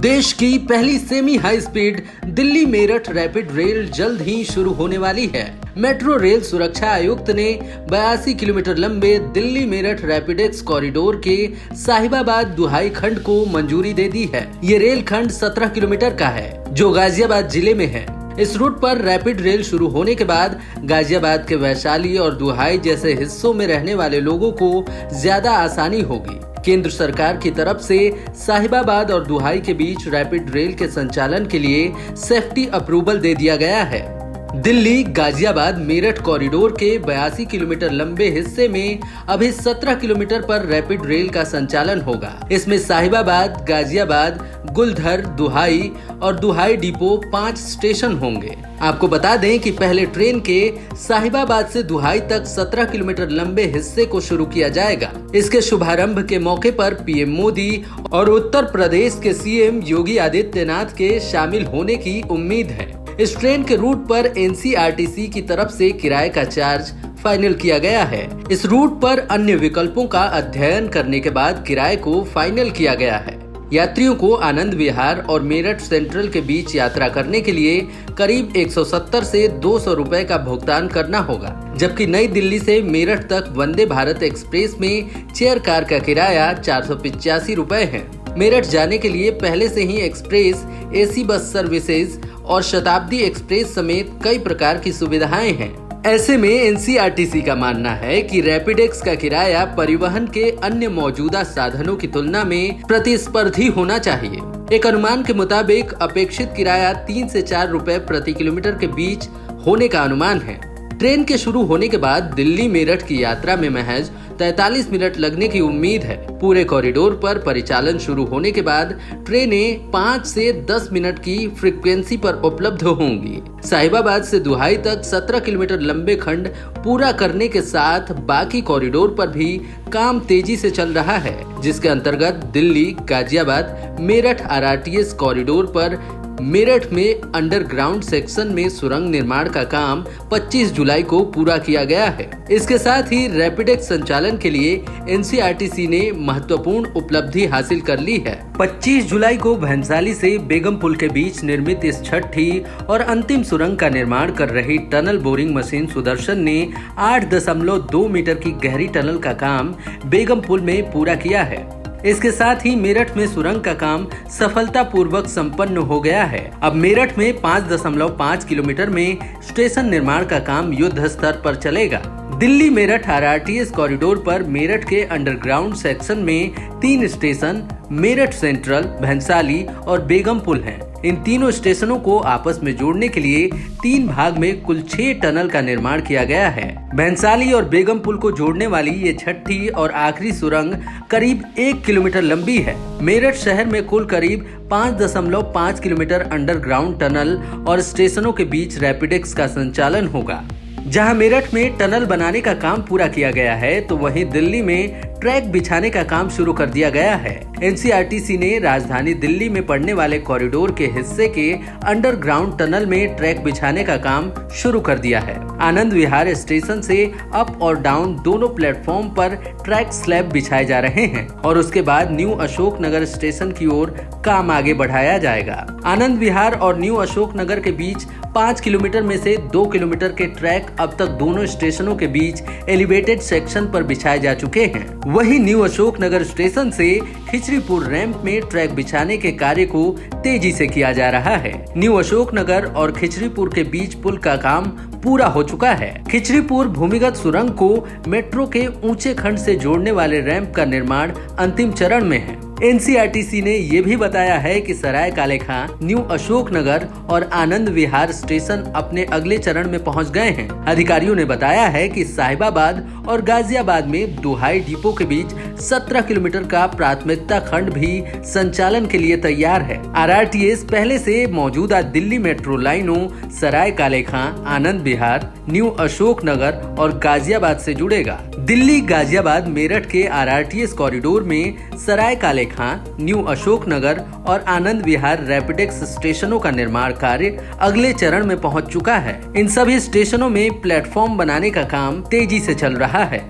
देश की पहली semi high speed Delhi Meerut rapid rail जल्द ही शुरू होने वाली है। मेट्रो रेल सुरक्षा आयुक्त ने 82 किलोमीटर लंबे दिल्ली मेरठ रैपिडेक्स कॉरिडोर के साहिबाबाद दुहाई खंड को मंजूरी दे दी है। ये रेल खंड 17 किलोमीटर का है, जो गाजियाबाद जिले में है। इस रूट पर रैपिड रेल शुरू होने के बाद गाजियाबाद के वैशाली और दुहाई जैसे हिस्सों में रहने वाले लोगों को ज्यादा आसानी होगी। केंद्र सरकार की तरफ से साहिबाबाद और दुहाई के बीच रैपिड रेल के संचालन के लिए सेफ्टी अप्रूवल दे दिया गया है। दिल्ली गाजियाबाद मेरठ कॉरिडोर के 82 किलोमीटर लंबे हिस्से में अभी 17 किलोमीटर पर रैपिड रेल का संचालन होगा। इसमें साहिबाबाद, गाजियाबाद, गुलधर, दुहाई और दुहाई डिपो 5 स्टेशन होंगे। आपको बता दें कि पहले ट्रेन के साहिबाबाद से दुहाई तक 17 किलोमीटर लंबे हिस्से को शुरू किया जाएगा। इसके शुभारंभ के मौके पर पीएम मोदी और उत्तर प्रदेश के सीएम योगी आदित्यनाथ के शामिल होने की उम्मीद है। इस ट्रेन के रूट पर एनसीआरटीसी की तरफ से किराए का चार्ज फाइनल किया गया है। इस रूट पर अन्य विकल्पों का अध्ययन करने के बाद किराए को फाइनल किया गया है। यात्रियों को आनंद विहार और मेरठ सेंट्रल के बीच यात्रा करने के लिए करीब 170 से 200 रुपए का भुगतान करना होगा, जबकि नई दिल्ली से मेरठ तक वंदे भारत एक्सप्रेस में चेयर कार का किराया 485 रुपए है। मेरठ जाने के लिए पहले से ही एक्सप्रेस, एसी बस सर्विसेज और शताब्दी एक्सप्रेस समेत कई प्रकार की सुविधाएं हैं। ऐसे में एनसीआरटीसी का मानना है कि रैपिडेक्स का किराया परिवहन के अन्य मौजूदा साधनों की तुलना में प्रतिस्पर्धी होना चाहिए। एक अनुमान के मुताबिक अपेक्षित किराया 3 से 4 रुपए प्रति किलोमीटर के बीच होने का अनुमान है। ट्रेन के शुरू होने के बाद दिल्ली मेरठ की यात्रा में महज 43 मिनट लगने की उम्मीद है। पूरे कॉरिडोर पर परिचालन शुरू होने के बाद ट्रेनें 5 से 10 मिनट की फ्रीक्वेंसी पर उपलब्ध होंगी। साहिबाबाद से दुहाई तक 17 किलोमीटर लंबे खंड पूरा करने के साथ बाकी कॉरिडोर पर भी काम तेजी से चल रहा है, जिसके अंतर्गत दिल्ली गाजियाबाद मेरठ आरआरटीएस कॉरिडोर पर मेरठ में अंडरग्राउंड सेक्शन में सुरंग निर्माण का काम 25 जुलाई को पूरा किया गया है। इसके साथ ही रैपिडेक्स संचालन के लिए एनसीआरटीसी ने महत्वपूर्ण उपलब्धि हासिल कर ली है। 25 जुलाई को भंसाली से बेगमपुल के बीच निर्मित इस छठी और अंतिम सुरंग का निर्माण कर रही टनल बोरिंग मशीन सुदर्शन ने 8.2 मीटर की गहरी टनल का काम बेगमपुल में पूरा किया है। इसके साथ ही मेरठ में सुरंग का काम सफलतापूर्वक संपन्न हो गया है। अब मेरठ में 5.5 किलोमीटर में स्टेशन निर्माण का काम युद्ध स्तर पर चलेगा। दिल्ली मेरठ आरआरटीएस कॉरिडोर पर मेरठ के अंडरग्राउंड सेक्शन में 3 स्टेशन मेरठ सेंट्रल, भंसाली और बेगमपुल हैं। इन तीनों स्टेशनों को आपस में जोड़ने के लिए 3 भाग में कुल 6 टनल का निर्माण किया गया है। भंसाली और बेगमपुल को जोड़ने वाली ये छठी और आखिरी सुरंग करीब 1 किलोमीटर लंबी है। मेरठ शहर में कुल करीब 5.5 किलोमीटर अंडरग्राउंड टनल और स्टेशनों के बीच रैपिडेक्स का संचालन होगा। जहां मेरठ में टनल बनाने का काम पूरा किया गया है, तो वहीं दिल्ली में ट्रैक बिछाने का काम शुरू कर दिया गया है। एनसीआरटीसी ने राजधानी दिल्ली में पड़ने वाले कॉरिडोर के हिस्से के अंडरग्राउंड टनल में ट्रैक बिछाने का काम शुरू कर दिया है। आनंद विहार स्टेशन से अप और डाउन दोनों प्लेटफॉर्म पर ट्रैक स्लैब बिछाए जा रहे हैं और उसके बाद न्यू अशोक नगर स्टेशन की ओर काम आगे बढ़ाया जाएगा। आनंद विहार और न्यू अशोक नगर के बीच 5 किलोमीटर में से 2 किलोमीटर के ट्रैक अब तक दोनों स्टेशनों के बीच एलिवेटेड सेक्शन पर बिछाए जा चुके हैं। वहीं न्यू अशोक नगर स्टेशन से खिचरीपुर रैंप में ट्रैक बिछाने के कार्य को तेजी से किया जा रहा है। न्यू अशोक नगर और खिचरीपुर के बीच पुल का काम पूरा हो चुका है। खिचरीपुर भूमिगत सुरंग को मेट्रो के ऊंचे खंड से जोड़ने वाले रैंप का निर्माण अंतिम चरण में है। एनसीआरटीसी ने ये भी बताया है कि सराय काले खां, न्यू अशोक नगर और आनंद विहार स्टेशन अपने अगले चरण में पहुंच गए हैं। अधिकारियों ने बताया है कि साहिबाबाद और गाजियाबाद में दुहाई डिपो के बीच 17 किलोमीटर का प्राथमिकता खंड भी संचालन के लिए तैयार है। आरआरटीएस पहले से मौजूदा दिल्ली मेट्रो लाइनों सराय काले खां, आनंद विहार, न्यू अशोक नगर और गाजियाबाद से जुड़ेगा। दिल्ली गाजियाबाद मेरठ के आरआरटीएस कॉरिडोर में सराय काले खां, न्यू अशोक नगर और आनंद विहार रैपिडेक्स स्टेशनों का निर्माण कार्य अगले चरण में पहुंच चुका है। इन सभी स्टेशनों में प्लेटफॉर्म बनाने का काम तेजी से चल रहा है।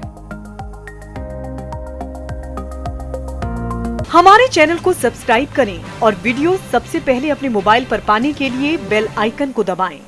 हमारे चैनल को सब्सक्राइब करें और वीडियो सबसे पहले अपने मोबाइल पर पाने के लिए बेल आइकन को दबाएं।